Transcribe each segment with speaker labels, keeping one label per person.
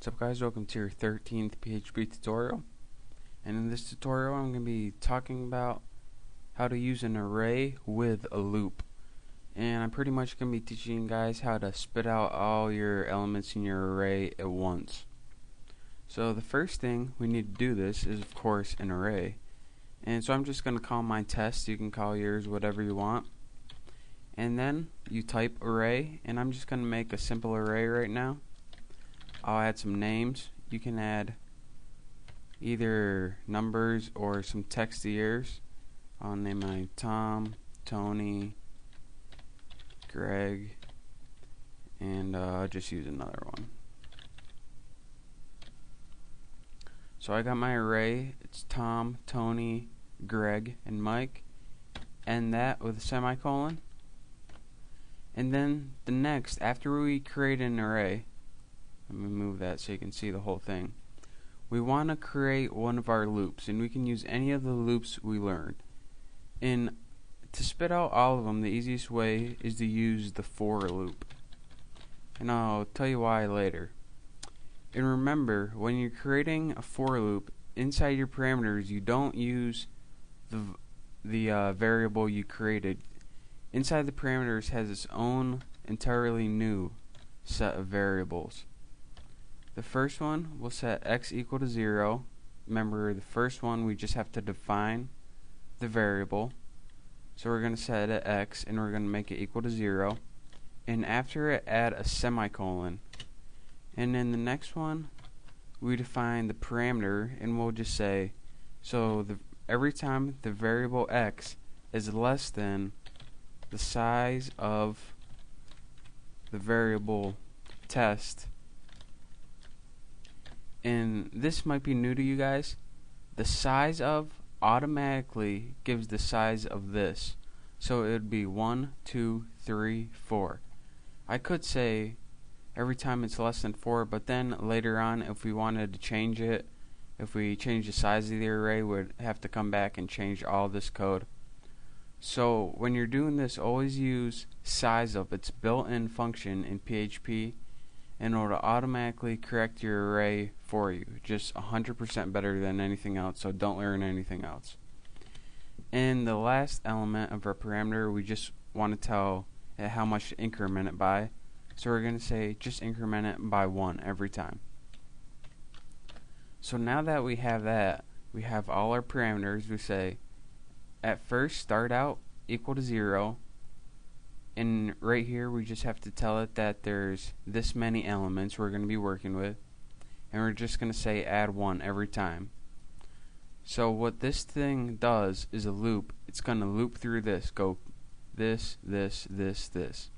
Speaker 1: What's up guys, welcome to your 13th PHP tutorial. And in this tutorial I'm going to be talking about how to use an array with a loop. And I'm pretty much going to be teaching you guys how to spit out all your elements in your array at once. So the first thing we need to do this is of course an array. And so I'm just going to call mine test. You can call yours whatever you want. And then you type array, and I'm just going to make a simple array right now. I'll add some names. You can add either numbers or some text to yours. I'll name mine Tom, Tony, Greg, and I'll just use another one. So I got my array. It's Tom, Tony, Greg, and Mike. End that with a semicolon. And then the next, after we create an array, let me move that so you can see the whole thing. We want to create one of our loops, and we can use any of the loops we learned. And to spit out all of them, the easiest way is to use the for loop. And I'll tell you why later. And remember, when you're creating a for loop, inside your parameters, you don't use the variable you created. Inside the parameters has its own entirely new set of variables. The first one will set x equal to 0. Remember, the first one we just have to define the variable. So we're going to set it x and we're going to make it equal to 0. And after it, add a semicolon. And then the next one, we define the parameter, and we'll just say, so every time the variable x is less than the size of the variable test. And this might be new to you guys. The size of automatically gives the size of this. So it would be 1, 2, 3, 4. I could say every time it's less than 4, but then later on, if we wanted to change it, if we change the size of the array, we'd have to come back and change all this code. So when you're doing this, always use size of. It's built-in function in PHP, and it'll automatically correct your array for you. Just 100% better than anything else, so don't learn anything else. And the last element of our parameter, we just want to tell it how much to increment it by. So we're going to say just increment it by 1 every time. So now that we have that, we have all our parameters. We say at first start out equal to 0. And right here we just have to tell it that there's this many elements we're going to be working with, and we're just going to say add 1 every time. So what this thing does is a loop. It's going to loop through this, go this, this, this, this.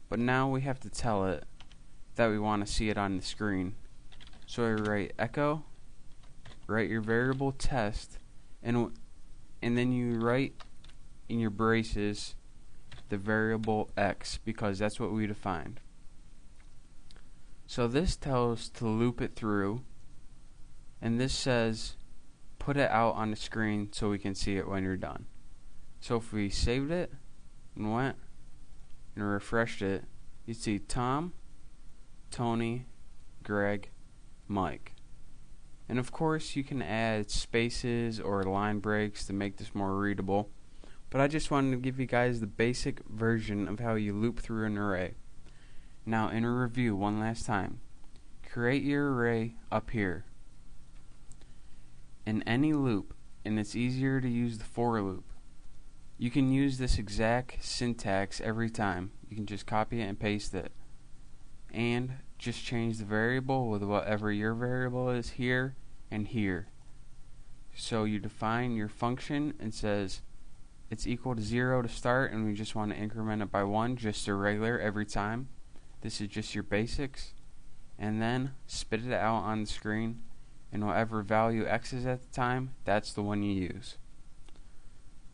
Speaker 1: But now we have to tell it that we want to see it on the screen. So I write echo, write your variable test, and then you write in your braces the variable x, because that's what we defined. So this tells to loop it through, and this says put it out on the screen so we can see it when you're done. So if we saved it and went and refreshed it, you'd see Tom, Tony, Greg, Mike. And of course you can add spaces or line breaks to make this more readable. But I just wanted to give you guys the basic version of how you loop through an array. Now in a review one last time, create your array up here. In any loop, and it's easier to use the for loop, you can use this exact syntax every time. You can just copy it and paste it. And just change the variable with whatever your variable is here and here. So you define your function and says it's equal to 0 to start, and we just want to increment it by 1, just a regular every time. This is just your basics. And then spit it out on the screen, and whatever value x is at the time, that's the one you use.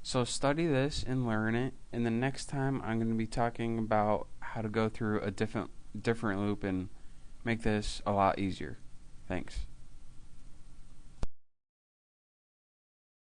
Speaker 1: So study this and learn it, and the next time I'm going to be talking about how to go through a different loop and make this a lot easier. Thanks.